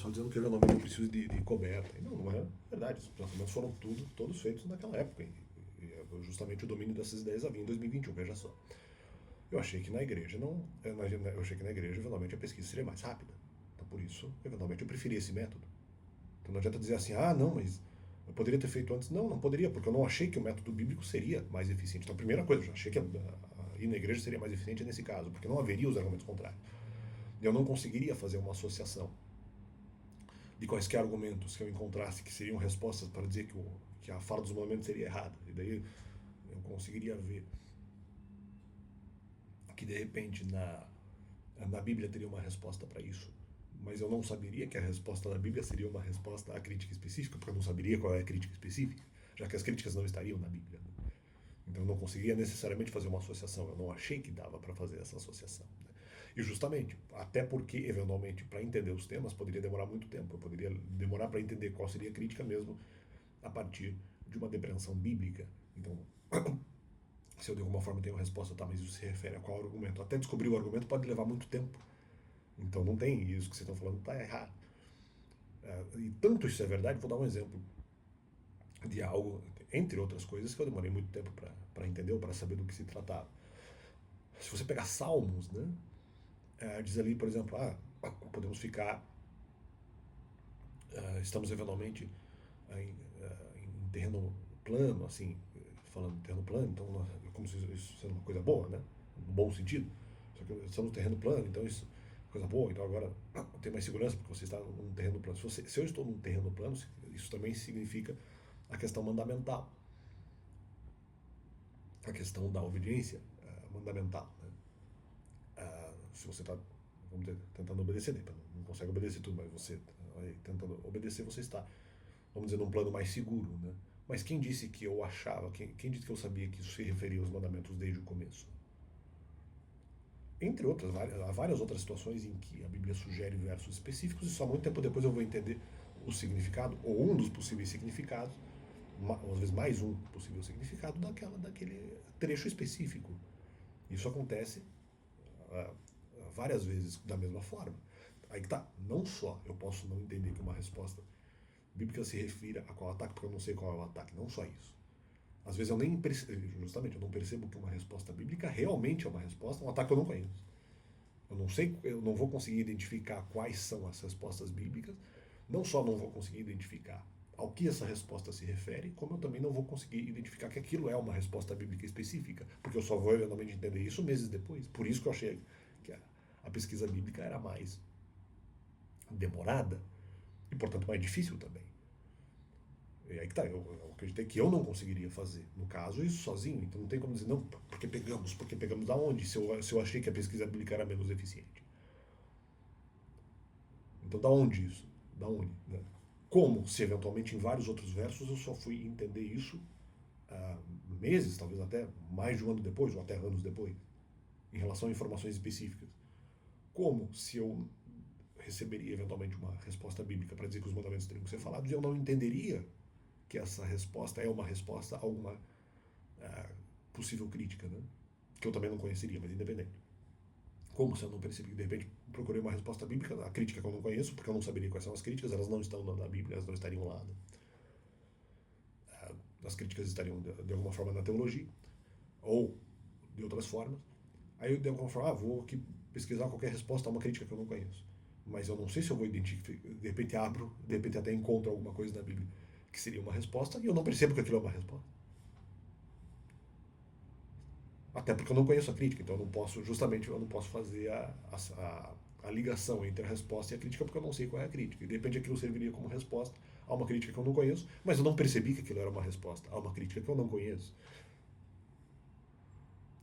pessoal dizendo que eventualmente eu preciso de coberta. E não é verdade. Os pensamentos foram todos feitos naquela época. Justamente o domínio dessas ideias havia em 2021, veja só. Eu achei que na igreja eu achei que na igreja eventualmente a pesquisa seria mais rápida. Então por isso, eventualmente eu preferi esse método. Então não adianta dizer assim, não, mas eu poderia ter feito antes. Não poderia, porque eu não achei que o método bíblico seria mais eficiente. Então a primeira coisa, eu já achei que ir na igreja seria mais eficiente nesse caso, porque não haveria os argumentos contrários. Eu não conseguiria fazer uma associação de quaisquer argumentos que eu encontrasse que seriam respostas para dizer que a fala dos mandamentos seria errada. E daí eu conseguiria ver que de repente na Bíblia teria uma resposta para isso, mas eu não saberia que a resposta da Bíblia seria uma resposta à crítica específica, porque eu não saberia qual é a crítica específica, já que as críticas não estariam na Bíblia. Então eu não conseguiria necessariamente fazer uma associação, eu não achei que dava para fazer essa associação. E justamente, até porque, eventualmente, para entender os temas, poderia demorar muito tempo. Eu poderia demorar para entender qual seria a crítica mesmo a partir de uma depreensão bíblica. Então, se eu de alguma forma tenho a resposta, tá, mas isso se refere a qual argumento? Até descobrir o argumento pode levar muito tempo. Então não tem, isso que vocês estão falando está errado. E tanto isso é verdade, vou dar um exemplo de algo, entre outras coisas, que eu demorei muito tempo para entender ou para saber do que se tratava. Se você pegar Salmos, né, diz ali, por exemplo, podemos ficar, estamos eventualmente em terreno plano, assim, falando de terreno plano, então é como se isso sendo uma coisa boa, né, no bom sentido. Só que estamos no terreno plano, então isso é coisa boa, então agora tem mais segurança porque você está num terreno plano. Se eu estou num terreno plano, isso também significa a questão mandamental, a questão da obediência mandamental, né? Se você está, vamos dizer, tentando obedecer, não consegue obedecer tudo, mas você tentando obedecer, você está, vamos dizer, num plano mais seguro, né? Mas quem disse que eu achava, quem disse que eu sabia que isso se referia aos mandamentos desde o começo? Entre outras, há várias outras situações em que a Bíblia sugere versos específicos e só muito tempo depois eu vou entender o significado, ou um dos possíveis significados, às vezes mais um possível significado daquele trecho específico. Isso acontece várias vezes da mesma forma. Aí que tá, não só eu posso não entender que uma resposta bíblica se refira a qual ataque, porque eu não sei qual é o ataque, não só isso. Às vezes eu nem percebo, justamente, eu não percebo que uma resposta bíblica realmente é uma resposta, um ataque que eu não conheço. Eu não sei, eu não vou conseguir identificar quais são as respostas bíblicas, não só não vou conseguir identificar ao que essa resposta se refere, como eu também não vou conseguir identificar que aquilo é uma resposta bíblica específica, porque eu só vou eventualmente entender isso meses depois. Por isso que eu achei que a pesquisa bíblica era mais demorada e, portanto, mais difícil também. E aí que tá, eu acreditei que eu não conseguiria fazer, no caso, isso sozinho. Então não tem como dizer, não, porque pegamos da onde, se eu achei que a pesquisa bíblica era menos eficiente. Então da onde isso? Da onde? Né? Como, se eventualmente em vários outros versos eu só fui entender isso meses, talvez até mais de um ano depois, ou até anos depois, em relação a informações específicas. Como, se eu receberia eventualmente uma resposta bíblica para dizer que os mandamentos teriam que ser falados, e eu não entenderia que essa resposta é uma resposta a alguma possível crítica, né? Que eu também não conheceria, mas independente. Como se eu não percebi, de repente procurei uma resposta bíblica, a crítica que eu não conheço, porque eu não saberia quais são as críticas, elas não estão na Bíblia, elas não estariam lá. Né? As críticas estariam de alguma forma na teologia, ou de outras formas. Aí eu de alguma forma, vou aqui pesquisar qualquer resposta a uma crítica que eu não conheço. Mas eu não sei se eu vou identificar, de repente abro, de repente até encontro alguma coisa na Bíblia que seria uma resposta, e eu não percebo que aquilo é uma resposta. Até porque eu não conheço a crítica, então eu não posso, justamente, eu não posso fazer a ligação entre a resposta e a crítica, porque eu não sei qual é a crítica. E de repente aquilo serviria como resposta a uma crítica que eu não conheço, mas eu não percebi que aquilo era uma resposta a uma crítica que eu não conheço.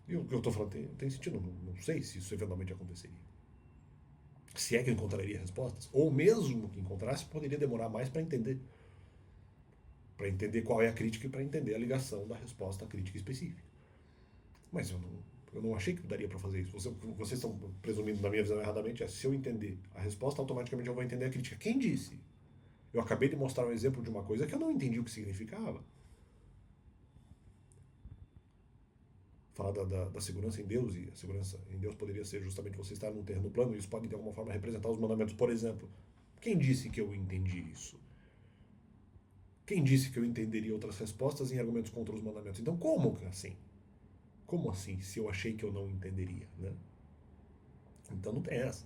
E o que eu estou falando tem sentido, não sei se isso eventualmente aconteceria. Se é que eu encontraria respostas, ou mesmo que encontrasse, poderia demorar mais para entender. Para entender qual é a crítica e para entender a ligação da resposta à crítica específica. Mas eu não achei que daria para fazer isso. Vocês estão presumindo, na minha visão, erradamente, se eu entender a resposta, automaticamente eu vou entender a crítica. Quem disse? Eu acabei de mostrar um exemplo de uma coisa que eu não entendi o que significava. Falar da segurança em Deus, e a segurança em Deus poderia ser justamente você estar num terreno plano, e isso pode de alguma forma representar os mandamentos, por exemplo. Quem disse que eu entendi isso? Quem disse que eu entenderia outras respostas em argumentos contra os mandamentos? Então, como assim? Como assim, se eu achei que eu não entenderia, né? Então não tem essa.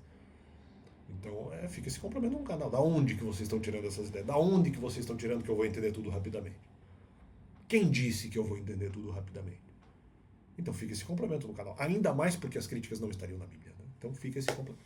Então, fica esse complemento no canal. Da onde que vocês estão tirando essas ideias? Da onde que vocês estão tirando que eu vou entender tudo rapidamente? Quem disse que eu vou entender tudo rapidamente? Então fica esse complemento no canal. Ainda mais porque as críticas não estariam na Bíblia, né? Então fica esse complemento.